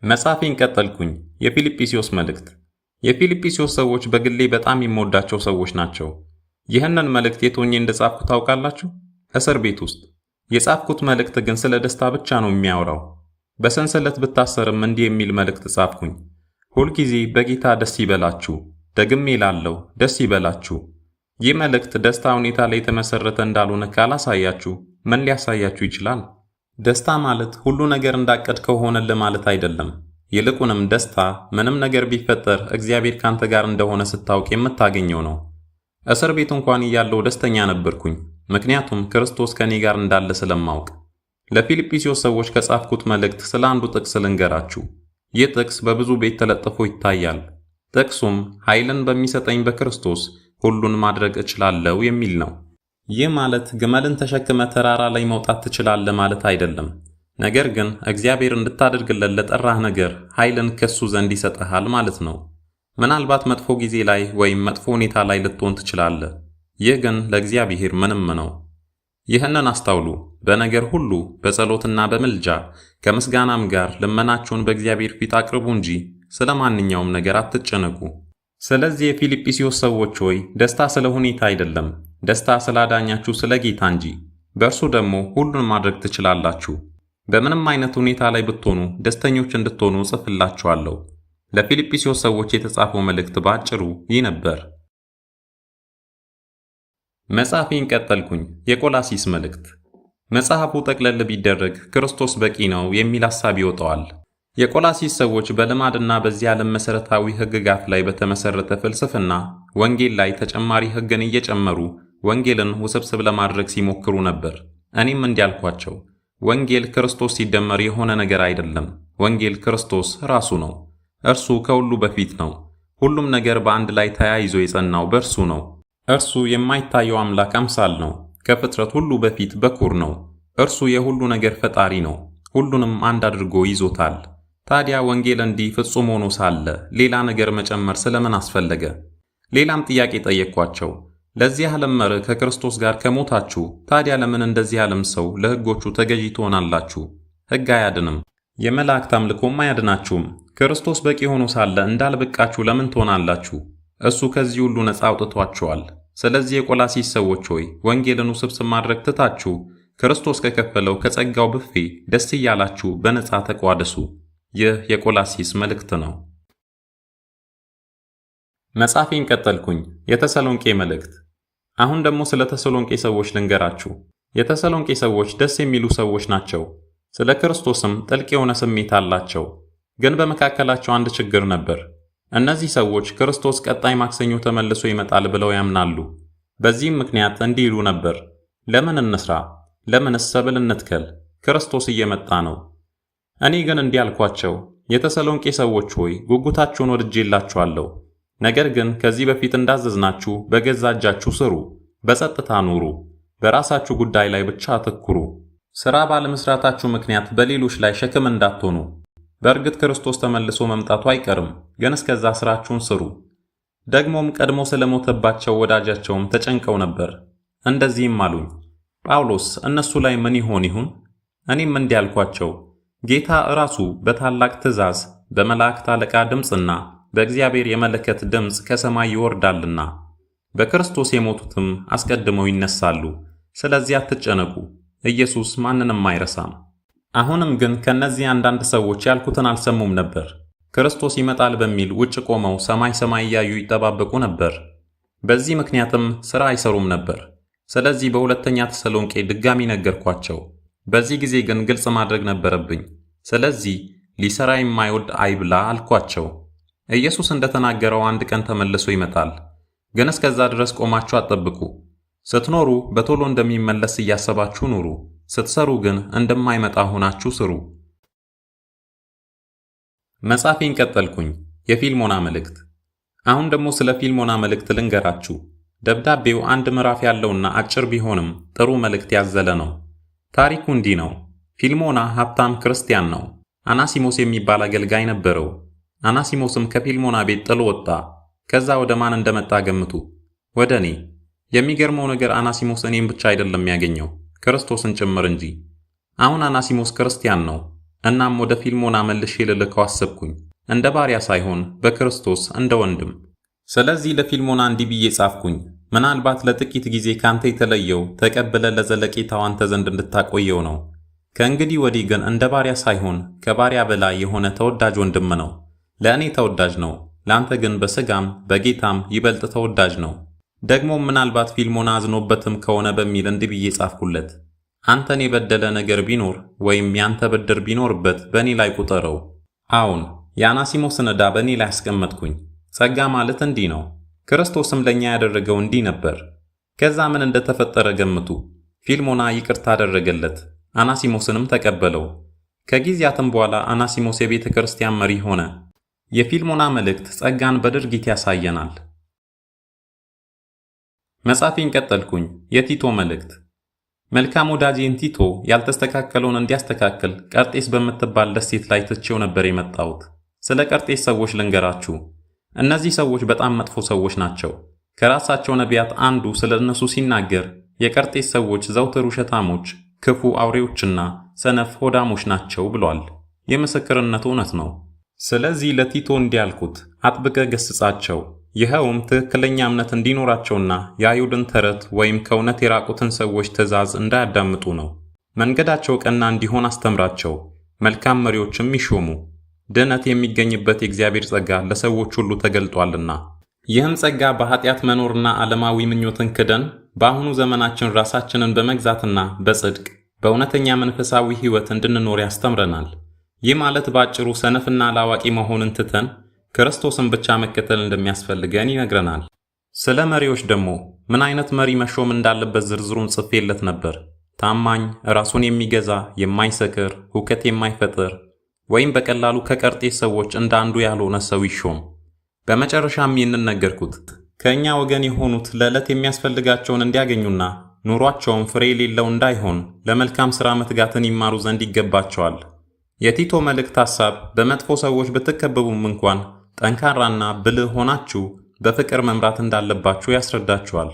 መጽሐፌን ቀጠልኩኝ። የፊልጵስዩስ መልእክት። የፊልጵስዩስ ሰዎች በግሌ በጣም የምወዳቸው ሰዎች ናቸው። ይህንን መልእክት የት ሆኜ እንደጻፍኩ ታውቃላችሁ? እስር ቤት ውስጥ። የጻፍኩት መልእክት ግን ስለ ደስታ ብቻ ነው የሚያወራው። በሰንሰለት ብታሰርም እንዲህ የሚል መልእክት ጻፍኩኝ። ሁልጊዜ በጌታ ደስ ይበላችሁ። ደግሜ እላለሁ ደስ ይበላችሁ። ይህ መልእክት ደስታ ሁኔታ ላይ የተመሰረተ እንዳልሆነ ካላሳያችሁ ምን ሊያሳያችሁ ይችላል? ደስታ ማለት ሁሉ ነገር እንዳቀድከው ሆነልህ ማለት አይደለም። ይልቁንም ደስታ ምንም ነገር ቢፈጠር እግዚአብሔር ካንተ ጋር እንደሆነ ስታውቅ የምታገኘው ነው። እስር ቤት እንኳን እያለሁ ደስተኛ ነበርኩኝ፣ ምክንያቱም ክርስቶስ ከኔ ጋር እንዳለ ስለማውቅ። ለፊልጵስዩስ ሰዎች ከጻፍኩት መልእክት ስለ አንዱ ጥቅስ ልንገራችሁ። ይህ ጥቅስ በብዙ ቤት ተለጥፎ ይታያል። ጥቅሱም ኃይልን በሚሰጠኝ በክርስቶስ ሁሉን ማድረግ እችላለሁ የሚል ነው። ይህ ማለት ግመልን ተሸክመ ተራራ ላይ መውጣት ትችላለህ ማለት አይደለም። ነገር ግን እግዚአብሔር እንድታደርግለት ለጠራህ ነገር ኃይልን ከሱ ዘንድ ይሰጥሃል ማለት ነው። ምናልባት መጥፎ ጊዜ ላይ ወይም መጥፎ ሁኔታ ላይ ልትሆን ትችላለህ። ይህ ግን ለእግዚአብሔር ምንም ነው። ይህንን አስተውሉ። በነገር ሁሉ በጸሎትና በምልጃ ከምስጋናም ጋር ልመናችሁን በእግዚአብሔር ፊት አቅርቡ እንጂ ስለ ማንኛውም ነገር አትጨነቁ። ስለዚህ የፊልጵስዩስ ሰዎች ሆይ ደስታ ስለ ሁኔታ አይደለም፣ ደስታ ስላዳኛችሁ ስለ ጌታ እንጂ። በእርሱ ደግሞ ሁሉን ማድረግ ትችላላችሁ። በምንም አይነት ሁኔታ ላይ ብትሆኑ ደስተኞች እንድትሆኑ እጽፍላችኋለሁ። ለፊልጵስዩስ ሰዎች የተጻፈው መልእክት በአጭሩ ይህ ነበር። መጽሐፌን ቀጠልኩኝ። የቆላሲስ መልእክት። መጽሐፉ ጠቅለል ቢደረግ ክርስቶስ በቂ ነው የሚል ሐሳብ ይወጣዋል። የቆላሲስ ሰዎች በልማድና በዚህ ዓለም መሠረታዊ ሕግጋት ላይ በተመሠረተ ፍልስፍና ወንጌል ላይ ተጨማሪ ሕግን እየጨመሩ ወንጌልን ውስብስብ ለማድረግ ሲሞክሩ ነበር። እኔም እንዲያልኳቸው ወንጌል ክርስቶስ ሲደመር የሆነ ነገር አይደለም። ወንጌል ክርስቶስ ራሱ ነው። እርሱ ከሁሉ በፊት ነው። ሁሉም ነገር በአንድ ላይ ተያይዞ የጸናው በእርሱ ነው። እርሱ የማይታየው አምላክ አምሳል ነው። ከፍጥረት ሁሉ በፊት በኩር ነው። እርሱ የሁሉ ነገር ፈጣሪ ነው። ሁሉንም አንድ አድርጎ ይዞታል። ታዲያ ወንጌል እንዲህ ፍጹም ሆኖ ሳለ ሌላ ነገር መጨመር ስለምን አስፈለገ? ሌላም ጥያቄ ጠየቅኳቸው። ለዚህ ዓለም መርህ ከክርስቶስ ጋር ከሞታችሁ ታዲያ ለምን እንደዚህ ዓለም ሰው ለሕጎቹ ተገዢ ትሆናላችሁ? ሕግ አያድንም፣ የመላእክት አምልኮም አያድናችሁም። ክርስቶስ በቂ ሆኖ ሳለ እንዳልበቃችሁ ለምን ትሆናላችሁ? እሱ ከዚህ ሁሉ ነፃ አውጥቷችኋል። ስለዚህ የቆላሲስ ሰዎች ሆይ ወንጌልን ውስብስብ ማድረግ ትታችሁ ክርስቶስ ከከፈለው ከጸጋው ብፌ ደስ እያላችሁ በነፃ ተቋደሱ። ይህ የቆላሲስ መልእክት ነው። መጽሐፌን ቀጠልኩኝ። የተሰሎንቄ መልእክት። አሁን ደግሞ ስለ ተሰሎንቄ ሰዎች ልንገራችሁ። የተሰሎንቄ ሰዎች ደስ የሚሉ ሰዎች ናቸው። ስለ ክርስቶስም ጥልቅ የሆነ ስሜት አላቸው። ግን በመካከላቸው አንድ ችግር ነበር። እነዚህ ሰዎች ክርስቶስ ቀጣይ ማክሰኞ ተመልሶ ይመጣል ብለው ያምናሉ። በዚህም ምክንያት እንዲህ ይሉ ነበር፣ ለምን እንስራ? ለምንስ ሰብል እንትከል? ክርስቶስ እየመጣ ነው። እኔ ግን እንዲህ አልኳቸው፣ የተሰሎንቄ ሰዎች ሆይ ጉጉታችሁን ወድጄላችኋለሁ። ነገር ግን ከዚህ በፊት እንዳዘዝናችሁ በገዛ እጃችሁ ስሩ፣ በጸጥታ ኑሩ፣ በራሳችሁ ጉዳይ ላይ ብቻ አተኩሩ። ሥራ ባለመስራታችሁ ምክንያት በሌሎች ላይ ሸክም እንዳትሆኑ። በእርግጥ ክርስቶስ ተመልሶ መምጣቱ አይቀርም፣ ግን እስከዛ ሥራችሁን ስሩ። ደግሞም ቀድሞ ስለሞተባቸው ወዳጃቸውም ተጨንቀው ነበር። እንደዚህም አሉኝ፣ ጳውሎስ እነሱ ላይ ምን ይሆን ይሁን? እኔም እንዲህ አልኳቸው፣ ጌታ እራሱ በታላቅ ትእዛዝ በመላእክት አለቃ ድምፅና በእግዚአብሔር የመለከት ድምፅ ከሰማይ ይወርዳልና በክርስቶስ የሞቱትም አስቀድመው ይነሳሉ። ስለዚህ አትጨነቁ፣ ኢየሱስ ማንንም አይረሳም። አሁንም ግን ከነዚህ አንዳንድ ሰዎች ያልኩትን አልሰሙም ነበር። ክርስቶስ ይመጣል በሚል ውጭ ቆመው ሰማይ ሰማይ እያዩ ይጠባበቁ ነበር። በዚህ ምክንያትም ሥራ አይሰሩም ነበር። ስለዚህ በሁለተኛ ተሰሎንቄ ድጋሚ ነገርኳቸው። በዚህ ጊዜ ግን ግልጽ ማድረግ ነበረብኝ። ስለዚህ ሊሰራ የማይወድ አይብላ አልኳቸው። ኢየሱስ እንደተናገረው አንድ ቀን ተመልሶ ይመጣል። ግን እስከዛ ድረስ ቆማችሁ አትጠብቁ። ስትኖሩ በቶሎ እንደሚመለስ እያሰባችሁ ኑሩ። ስትሰሩ ግን እንደማይመጣ ሆናችሁ ስሩ። መጽሐፌን ቀጠልኩኝ። የፊልሞና መልእክት። አሁን ደግሞ ስለ ፊልሞና መልእክት ልንገራችሁ። ደብዳቤው አንድ ምዕራፍ ያለውና አጭር ቢሆንም ጥሩ መልእክት ያዘለ ነው። ታሪኩ እንዲህ ነው። ፊልሞና ሀብታም ክርስቲያን ነው። አናሲሞስ የሚባል አገልጋይ ነበረው። አናሲሞስም ከፊልሞና ቤት ጥሎ ወጣ። ከዛ ወደ ማን እንደመጣ ገምቱ? ወደ እኔ። የሚገርመው ነገር አናሲሞስ እኔም ብቻ አይደለም ያገኘው፣ ክርስቶስን ጭምር እንጂ። አሁን አናሲሞስ ክርስቲያን ነው። እናም ወደ ፊልሞና መልሼ ልልከው አሰብኩኝ፣ እንደ ባሪያ ሳይሆን በክርስቶስ እንደ ወንድም። ስለዚህ ለፊልሞና እንዲህ ብዬ ጻፍኩኝ፣ ምናልባት ለጥቂት ጊዜ ካንተ የተለየው ተቀብለ ለዘለቄታው አንተ ዘንድ እንድታቆየው ነው። ከእንግዲህ ወዲህ ግን እንደ ባሪያ ሳይሆን ከባሪያ በላይ የሆነ ተወዳጅ ወንድም ነው። ለእኔ ተወዳጅ ነው፣ ለአንተ ግን በሥጋም በጌታም ይበልጥ ተወዳጅ ነው። ደግሞ ምናልባት ፊልሞና አዝኖበትም ከሆነ በሚል እንዲህ ብዬ ጻፍኩለት፣ አንተን የበደለ ነገር ቢኖር ወይም ያንተ ብድር ቢኖርበት በእኔ ላይ ቁጠረው። አዎን የአናሲሞስን ዕዳ በእኔ ላይ አስቀመጥኩኝ። ጸጋ ማለት እንዲህ ነው። ክርስቶስም ለእኛ ያደረገው እንዲህ ነበር። ከዛ ምን እንደተፈጠረ ገምቱ። ፊልሞና ይቅርታ አደረገለት፣ አናሲሞስንም ተቀበለው። ከጊዜያትም በኋላ አናሲሞስ የቤተ ክርስቲያን መሪ ሆነ። የፊልሞና መልእክት ጸጋን በድርጊት ያሳየናል። መጻፌን ቀጠልኩኝ። የቲቶ መልእክት። መልካም ወዳጄን ቲቶ ያልተስተካከለውን እንዲያስተካክል ቀርጤስ በምትባል ደሴት ላይ ትቼው ነበር የመጣሁት። ስለ ቀርጤስ ሰዎች ልንገራችሁ። እነዚህ ሰዎች በጣም መጥፎ ሰዎች ናቸው። ከራሳቸው ነቢያት አንዱ ስለ እነሱ ሲናገር የቀርጤስ ሰዎች ዘውትር ውሸታሞች፣ ክፉ አውሬዎችና ሰነፍ ሆዳሞች ናቸው ብሏል። የምስክርነቱ እውነት ነው። ስለዚህ ለቲቶ እንዲያልኩት አጥብቀ ገስጻቸው። ይኸውም ትክክለኛ እምነት እንዲኖራቸውና የአይሁድን ተረት ወይም ከእውነት የራቁትን ሰዎች ትእዛዝ እንዳያዳምጡ ነው። መንገዳቸው ቀና እንዲሆን አስተምራቸው። መልካም መሪዎችም ይሾሙ። ድነት የሚገኝበት የእግዚአብሔር ጸጋ ለሰዎች ሁሉ ተገልጧልና። ይህም ጸጋ በኃጢአት መኖርና ዓለማዊ ምኞትን ክደን በአሁኑ ዘመናችን ራሳችንን በመግዛትና በጽድቅ በእውነተኛ መንፈሳዊ ሕይወት እንድንኖር ያስተምረናል። ይህ ማለት ባጭሩ ሰነፍና አላዋቂ መሆንን ትተን ክርስቶስን ብቻ መከተል እንደሚያስፈልገን ይነግረናል። ስለ መሪዎች ደግሞ ምን አይነት መሪ መሾም እንዳለበት ዝርዝሩን ጽፌለት ነበር። ታማኝ፣ ራሱን የሚገዛ፣ የማይሰክር፣ ሁከት የማይፈጥር ወይም በቀላሉ ከቀርጤስ ሰዎች እንደ አንዱ ያልሆነ ሰው ይሾም። በመጨረሻም ይህንን ነገርኩት። ከእኛ ወገን የሆኑት ለዕለት የሚያስፈልጋቸውን እንዲያገኙና ኑሯቸውን ፍሬ የሌለው እንዳይሆን ለመልካም ሥራ መትጋትን ይማሩ ዘንድ ይገባቸዋል። የቲቶ መልእክት ሐሳብ በመጥፎ ሰዎች ብትከበቡም እንኳን ጠንካራና ብልህ ሆናችሁ በፍቅር መምራት እንዳለባችሁ ያስረዳችኋል።